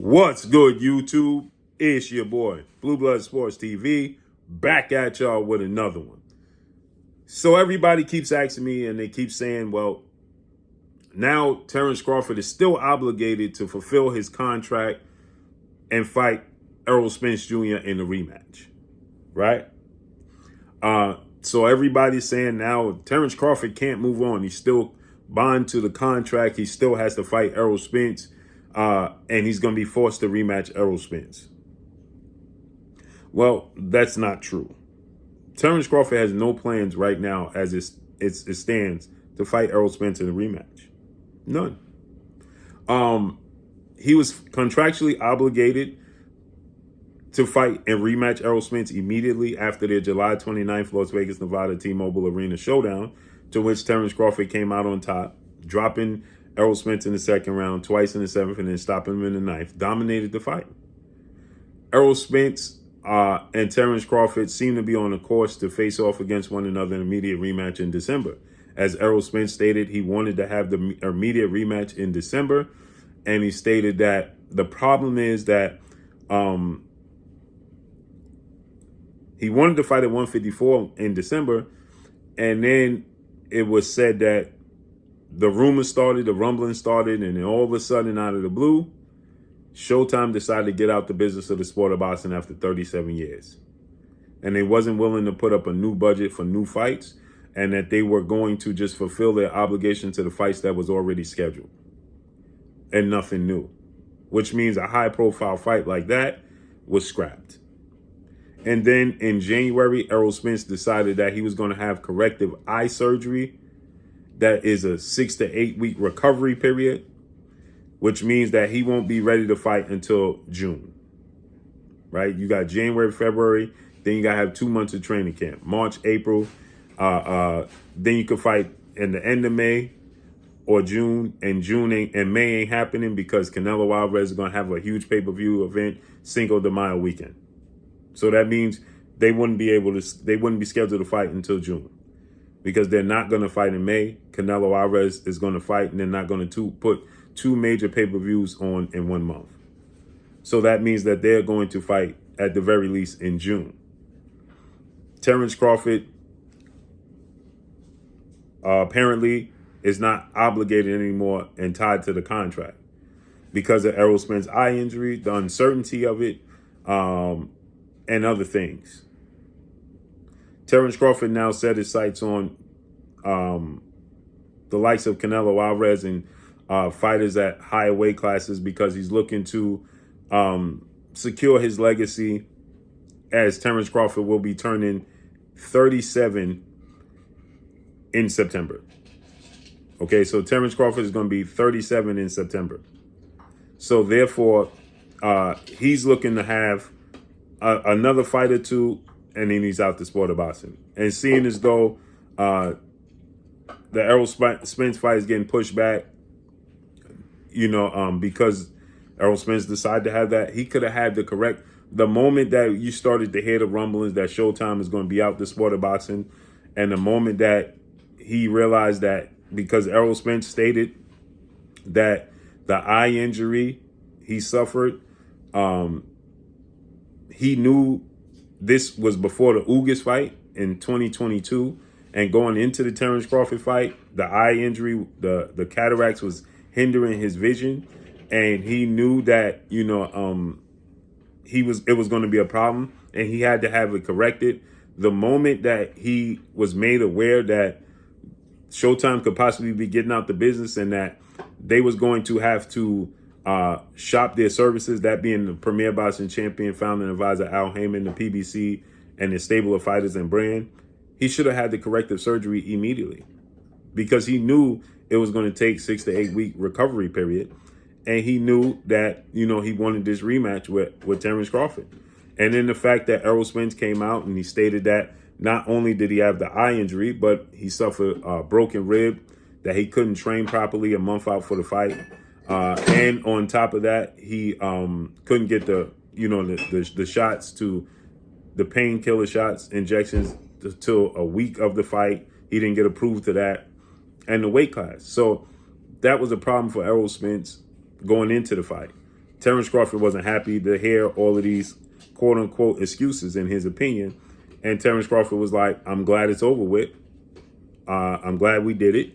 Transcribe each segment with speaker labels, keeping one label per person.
Speaker 1: What's good, YouTube? It's your boy, Blue Blood Sports TV, back at y'all with another one. So everybody keeps asking me and they keep saying, well, now Terence Crawford is still obligated to fulfill his contract and fight Errol Spence Jr. in the rematch, right? So everybody's saying now Terence Crawford can't move on. He's still bound to the contract. He still has to fight Errol Spence. And he's going to be forced to rematch Errol Spence. Well, that's not true. Terence Crawford has no plans right now as it stands to fight Errol Spence in a rematch. None. He was contractually obligated to fight and rematch Errol Spence immediately after their July 29th Las Vegas, Nevada T-Mobile Arena showdown, to which Terence Crawford came out on top, dropping Errol Spence in the second round, twice in the seventh, and then stopping him in the ninth. Dominated the fight. Errol Spence and Terence Crawford seem to be on a course to face off against one another in an immediate rematch in December. As Errol Spence stated, he wanted to have the immediate rematch in December, and he stated that the problem is that he wanted to fight at 154 in December, and then it was said that the rumors started, the rumbling started, and then all of a sudden, out of the blue, Showtime decided to get out the business of the sport of boxing after 37 years. And they wasn't willing to put up a new budget for new fights, and that they were going to just fulfill their obligation to the fights that was already scheduled. And nothing new. Which means a high-profile fight like that was scrapped. And then in January, Errol Spence decided that he was going to have corrective eye surgery. That is a 6 to 8 week recovery period, which means that he won't be ready to fight until June, right? You got January, February, then you got to have 2 months of training camp, March, April. Then you could fight in the end of May or June, and May ain't happening because Canelo Alvarez is going to have a huge pay-per-view event Cinco de Mayo weekend. So that means they wouldn't be scheduled to fight until June. Because they're not going to fight in May. Canelo Alvarez is going to fight, and they're not going to put two major pay-per-views on in 1 month. So that means that they're going to fight at the very least in June. Terence Crawford apparently is not obligated anymore and tied to the contract because of Errol Spence's eye injury, the uncertainty of it, and other things. Terence Crawford now set his sights on the likes of Canelo Alvarez and fighters at higher weight classes because he's looking to secure his legacy, as Terence Crawford will be turning 37 in September. Okay, so Terence Crawford is going to be 37 in September. So therefore, he's looking to have another fight or two, and then he's out the sport of boxing. And seeing as though the Errol Spence fight is getting pushed back, because Errol Spence decided to have that, he could have had the moment that you started to hear the rumblings that Showtime is going to be out the sport of boxing, and the moment that he realized that because Errol Spence stated that the eye injury he suffered, he knew this was before the Ugas fight in 2022, and going into the Terence Crawford fight, the eye injury, the cataracts was hindering his vision, and he knew that it was going to be a problem, and he had to have it corrected. The moment that he was made aware that Showtime could possibly be getting out the business and that they was going to have to shop their services, that being the premier boxing champion, founder and advisor Al Heyman, the PBC, and his stable of fighters and brand, he should have had the corrective surgery immediately because he knew it was going to take 6 to 8 week recovery period. And he knew that, he wanted this rematch with Terence Crawford. And then the fact that Errol Spence came out and he stated that not only did he have the eye injury, but he suffered a broken rib, that he couldn't train properly a month out for the fight. And on top of that, he couldn't get the shots, to the painkiller shots, injections till a week of the fight. He didn't get approved to that, and the weight class. So that was a problem for Errol Spence going into the fight. Terence Crawford wasn't happy to hear all of these quote unquote excuses in his opinion. And Terence Crawford was like, I'm glad it's over with. I'm glad we did it.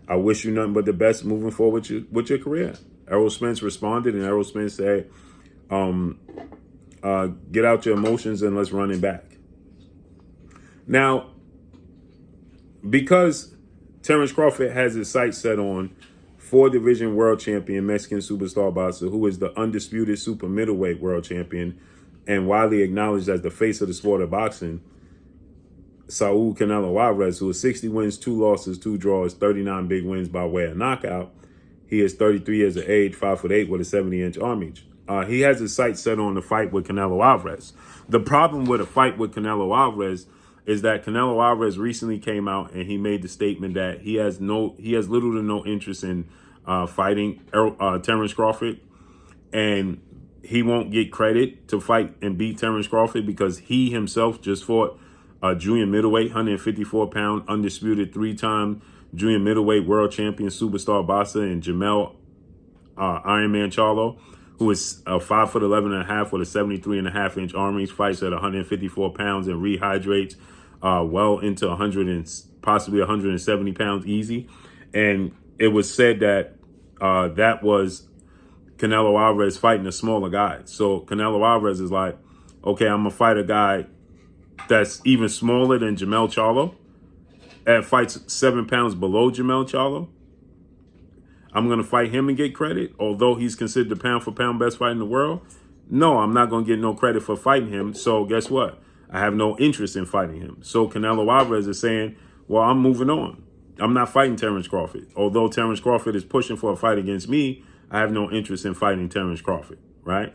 Speaker 1: I wish you nothing but the best moving forward with your career. Errol Spence responded, and Errol Spence said, get out your emotions and let's run it back. Now, because Terence Crawford has his sights set on 4-division world champion, Mexican superstar boxer, who is the undisputed super middleweight world champion and widely acknowledged as the face of the sport of boxing, Saul Canelo Alvarez, who is 60 wins, 2 losses, 2 draws, 39 big wins by way of knockout. He is 33 years of age, 5'8" with a 70-inch arm reach. He has his sights set on the fight with Canelo Alvarez. The problem with a fight with Canelo Alvarez is that Canelo Alvarez recently came out and he made the statement that he has little to no interest in fighting Terence Crawford, and he won't get credit to fight and beat Terence Crawford because he himself just fought a junior middleweight, 154-pound, undisputed 3-time junior middleweight world champion superstar boxer in Jamel Ironman Charlo, who is 5'11.5" with a 73.5-inch arm reach, fights at 154 pounds and rehydrates well into 100 and possibly 170 pounds easy. And it was said that that was Canelo Alvarez fighting a smaller guy. So Canelo Alvarez is like, okay, I'm going to fight a guy that's even smaller than Jamel Charlo and fights 7 pounds below Jamel Charlo. I'm going to fight him and get credit, although he's considered the pound-for-pound best fighter in the world. No, I'm not going to get no credit for fighting him. So guess what? I have no interest in fighting him. So Canelo Alvarez is saying, well, I'm moving on. I'm not fighting Terence Crawford. Although Terence Crawford is pushing for a fight against me, I have no interest in fighting Terence Crawford, right?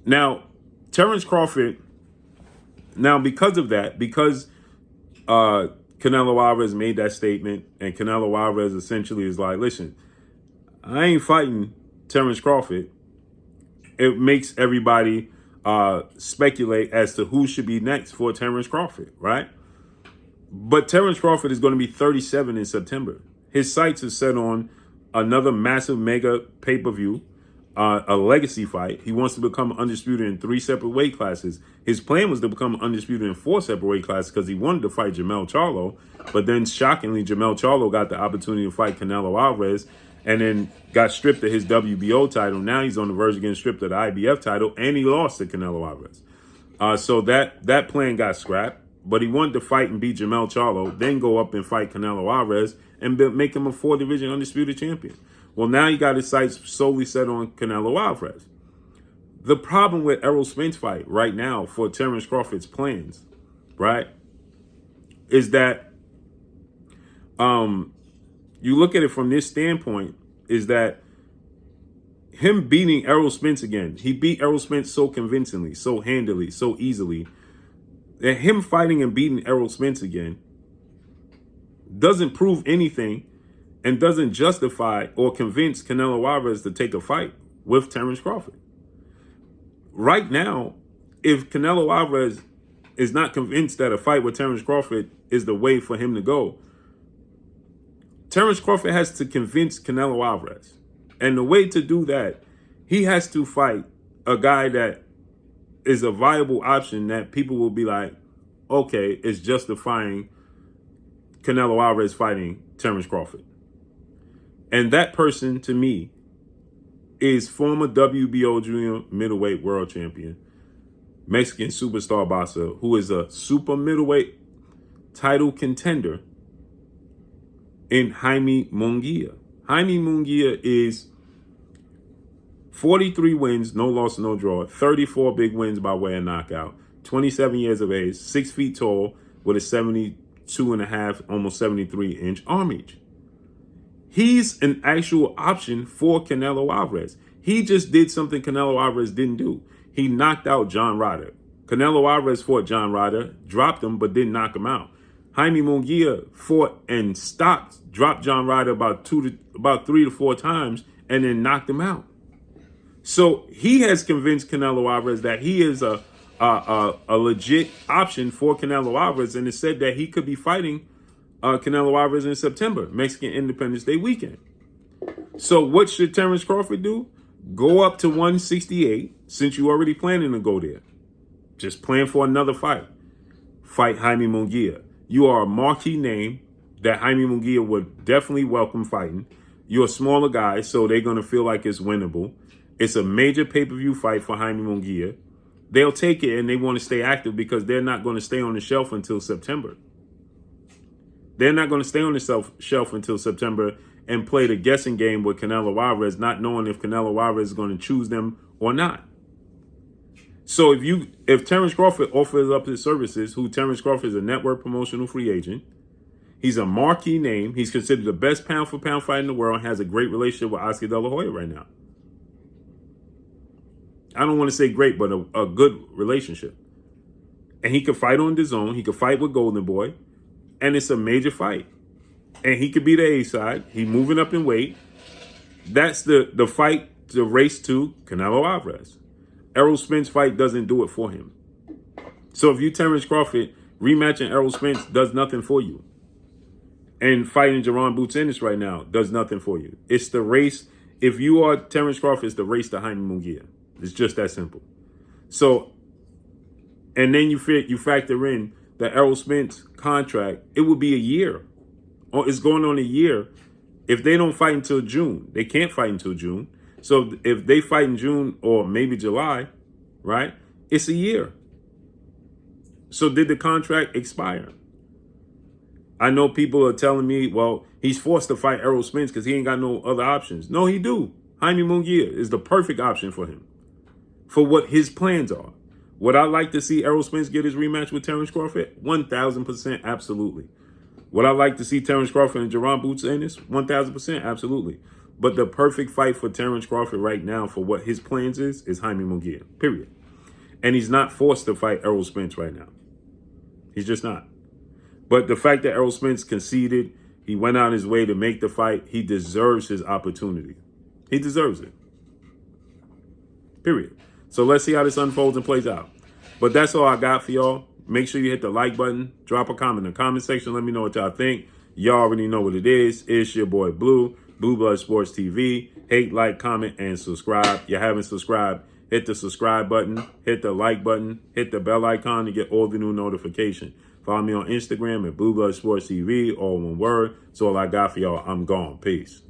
Speaker 1: Now, Terence Crawford, because of that, because Canelo Alvarez made that statement, and Canelo Alvarez essentially is like, listen, I ain't fighting Terence Crawford. It makes everybody speculate as to who should be next for Terence Crawford, right? But Terence Crawford is going to be 37 in September. His sights are set on another massive mega pay-per-view, a legacy fight. He wants to become undisputed in 3 separate weight classes. His plan was to become undisputed in 4 separate weight classes because he wanted to fight Jamel Charlo. But then, shockingly, Jamel Charlo got the opportunity to fight Canelo Alvarez and then got stripped of his WBO title. Now he's on the verge of getting stripped of the IBF title, and he lost to Canelo Alvarez. So that plan got scrapped. But he wanted to fight and beat Jamel Charlo, then go up and fight Canelo Alvarez and make him a 4-division undisputed champion. Well, now he got his sights solely set on Canelo Alvarez. The problem with Errol Spence fight right now for Terence Crawford's plans, right, is that you look at it from this standpoint, is that him beating Errol Spence again, he beat Errol Spence so convincingly, so handily, so easily, that him fighting and beating Errol Spence again doesn't prove anything and doesn't justify or convince Canelo Alvarez to take a fight with Terence Crawford. Right now, if Canelo Alvarez is not convinced that a fight with Terence Crawford is the way for him to go, Terence Crawford has to convince Canelo Alvarez. And the way to do that, he has to fight a guy that is a viable option that people will be like, okay, it's justifying Canelo Alvarez fighting Terence Crawford. And that person, to me, is former WBO junior middleweight world champion, Mexican superstar boxer, who is a super middleweight title contender in Jaime Munguia. Jaime Munguia is 43 wins, no loss, no draw, 34 big wins by way of knockout, 27 years of age, 6 feet tall, with a 72.5, almost 73-inch arm reach. He's an actual option for Canelo Alvarez. He just did something Canelo Alvarez didn't do. He knocked out John Ryder. Canelo Alvarez fought John Ryder, dropped him, but didn't knock him out. Jaime Munguia fought and dropped John Ryder about 3 to 4 times, and then knocked him out. So he has convinced Canelo Alvarez that he is a legit option for Canelo Alvarez, and it said that he could be fighting Canelo Alvarez in September, Mexican Independence Day weekend. So what should Terence Crawford do? Go up to 168 since you already planning to go there. Just plan for another fight. Fight Jaime Munguia. You are a marquee name that Jaime Munguia would definitely welcome fighting. You're a smaller guy, so they're going to feel like it's winnable. It's a major pay-per-view fight for Jaime Munguia. They'll take it and they want to stay active because they're not going to stay on the shelf until September. They're not going to stay on the shelf until September and play the guessing game with Canelo Alvarez, not knowing if Canelo Alvarez is going to choose them or not. So if Terence Crawford offers up his services, who Terence Crawford is a network promotional free agent, he's a marquee name. He's considered the best pound for pound fighter in the world. Has a great relationship with Oscar De La Hoya right now. I don't want to say great, but a good relationship. And he could fight on DAZN. He could fight with Golden Boy. And it's a major fight. And he could be the A side. He's moving up in weight. That's the fight, the race to Canelo Alvarez. Errol Spence fight doesn't do it for him. So if you Terence Crawford, rematching Errol Spence does nothing for you. And fighting Jaron Boots Ennis right now does nothing for you. It's the race. If you are Terence Crawford, it's the race to Jaime Munguia. It's just that simple. So, and then you factor in the Errol Spence contract. It would be a year. Or it's going on a year. If they don't fight until June, they can't fight until June. So if they fight in June or maybe July, right? It's a year. So did the contract expire? I know people are telling me, well, he's forced to fight Errol Spence because he ain't got no other options. No, he do. Jaime Munguia is the perfect option for him. For what his plans are. Would I like to see Errol Spence get his rematch with Terence Crawford? 1,000% absolutely. Would I like to see Terence Crawford and Jaron Boots Ennis? 1,000% absolutely. But the perfect fight for Terence Crawford right now for what his plans is Jaime Munguia, period. And he's not forced to fight Errol Spence right now. He's just not. But the fact that Errol Spence conceded, he went out his way to make the fight, he deserves his opportunity. He deserves it. Period. So let's see how this unfolds and plays out. But that's all I got for y'all. Make sure you hit the like button. Drop a comment in the comment section. Let me know what y'all think. Y'all already know what it is. It's your boy Blue, Blue Blood Sports TV. Hate, like, comment, and subscribe. If you haven't subscribed, hit the subscribe button. Hit the like button. Hit the bell icon to get all the new notifications. Follow me on Instagram at Blue Blood Sports TV, all one word. That's all I got for y'all. I'm gone. Peace.